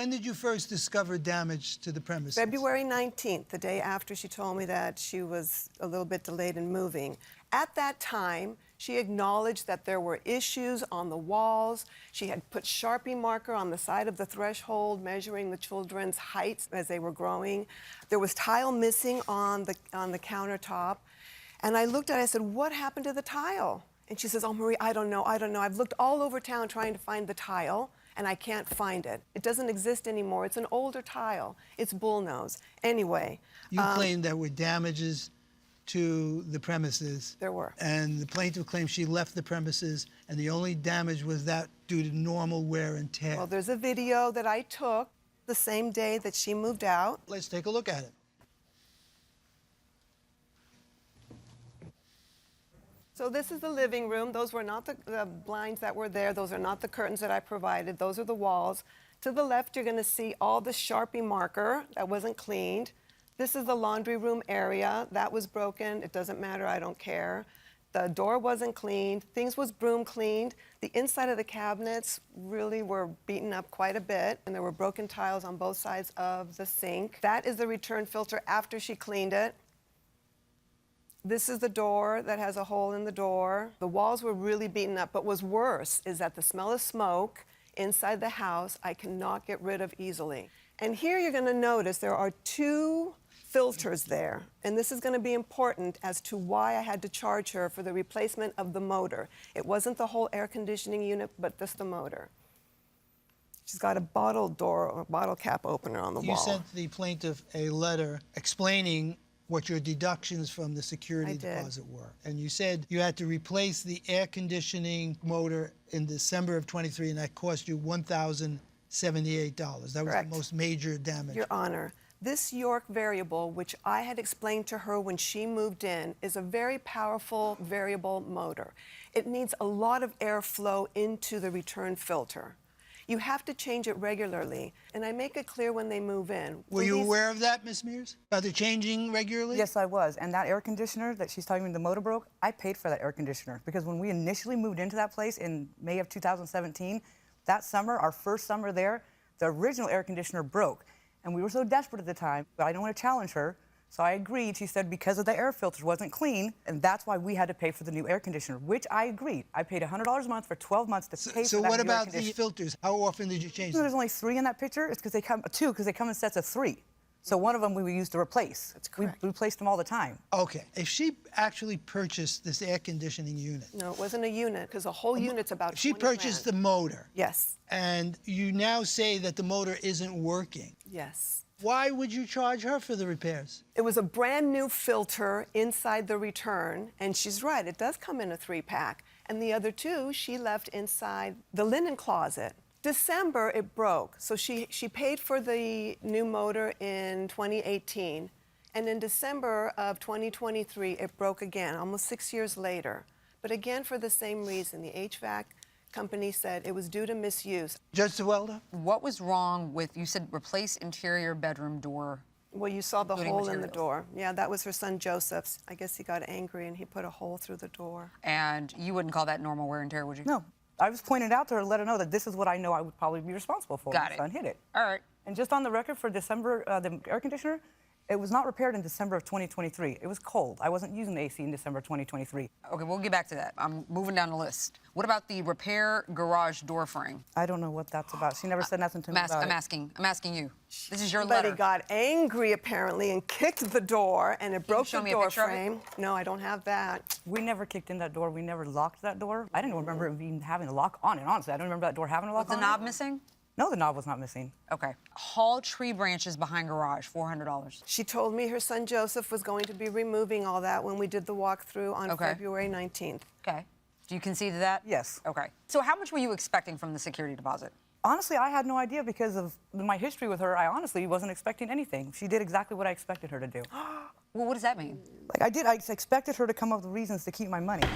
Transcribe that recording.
when did you first discover damage to the premises? February 19th, the day after she told me that she was a little bit delayed in moving. At that time, she acknowledged that there were issues on the walls. She had put Sharpie marker on the side of the threshold, measuring the children's heights as they were growing. There was tile missing on the countertop. And I looked at it, I said, what happened to the tile? And she says, oh, Marie, I don't know. I've looked all over town trying to find the tile, and I can't find it. It doesn't exist anymore. It's an older tile. It's bullnose. Anyway. You claimed there were damages to the premises. There were. And the plaintiff claimed she left the premises, and the only damage was that due to normal wear and tear. Well, there's a video that I took the same day that she moved out. Let's take a look at it. So this is the living room. Those were not the blinds that were there. Those are not the curtains that I provided. Those are the walls. To the left, you're going to see all the Sharpie marker that wasn't cleaned. This is the laundry room area. That was broken. It doesn't matter. I don't care. The door wasn't cleaned. Things was broom cleaned. The inside of the cabinets really were beaten up quite a bit, and there were broken tiles on both sides of the sink. That is the return filter after she cleaned it. This is the door that has a hole in the door. The walls were really beaten up, but what's worse is that the smell of smoke inside the house I cannot get rid of easily. And here you're going to notice there are two filters there, and this is going to be important as to why I had to charge her for the replacement of the motor. It wasn't the whole air conditioning unit, but just the motor. She's got a bottle door or bottle cap opener on the wall. You sent the plaintiff a letter explaining what your deductions from the security deposit were. And you said you had to replace the air conditioning motor in December of 23, and that cost you $1,078. That was the most major damage. Your Honor, this York variable, which I had explained to her when she moved in, is a very powerful variable motor. It needs a lot of airflow into the return filter. You have to change it regularly, and I make it clear when they move in. Were you aware of that, Ms. Mears? About the changing regularly? Yes, I was. And that air conditioner that she's talking about, the motor broke, I paid for that air conditioner because when we initially moved into that place in May of 2017, that summer, our first summer there, the original air conditioner broke. And we were so desperate at the time, but I didn't want to challenge her. So I agreed. She said because of the air filters wasn't clean, and that's why we had to pay for the new air conditioner, which I agreed. I paid $100 a month for 12 months to pay for that new air conditioner. So what about the filters? How often did you change them? There's only 3 in that picture. It's because they come, 2, because they come in sets of 3. So one of them we used to replace. That's correct. We replaced them all the time. Okay. If she actually purchased this air conditioning unit. No, it wasn't a unit, because a whole unit's about She 20 purchased grand. the motor. Yes. And you now say that the motor isn't working. Yes. Why would you charge her for the repairs? It was a brand new filter inside the return, and she's right, it does come in a 3-pack. And the other 2, she left inside the linen closet. December, it broke. So she paid for the new motor in 2018. And in December of 2023, it broke again, almost 6 years later. But again, for the same reason, the HVAC company said it was due to misuse. Judge Sewelda? What was wrong with, you said replace interior bedroom door? Well, you saw the hole in the materials. door. Yeah, that was her son Joseph's. I guess he got angry and he put a hole through the door. And you wouldn't call that normal wear and tear, would you? No. I was pointing out to her to let her know that this is what I know I would probably be responsible for. Got My it. son hit it. All right. And just on the record for December, the air conditioner, it was not repaired in December of 2023. It was cold. I wasn't using the AC in December of 2023. Okay, we'll get back to that. I'm moving down the list. What about the repair garage door frame? I don't know what that's about. She never said nothing to me about I'm it. asking you. This is your Somebody letter. got angry, apparently, and kicked the door, and it broke show the me a door picture of it? frame. No, I don't have that. We never kicked in that door. We never locked that door. I didn't remember it even having a lock on it, honestly. I don't remember that door having a lock Was on the knob it. missing? No, the knob was not missing. Okay. Haul tree branches behind garage, $400. She told me her son Joseph was going to be removing all that when we did the walkthrough on February 19th. Okay. Do you concede to that? Yes. Okay. So how much were you expecting from the security deposit? Honestly, I had no idea because of my history with her. I honestly wasn't expecting anything. She did exactly what I expected her to do. Well, what does that mean? I expected her to come up with reasons to keep my money.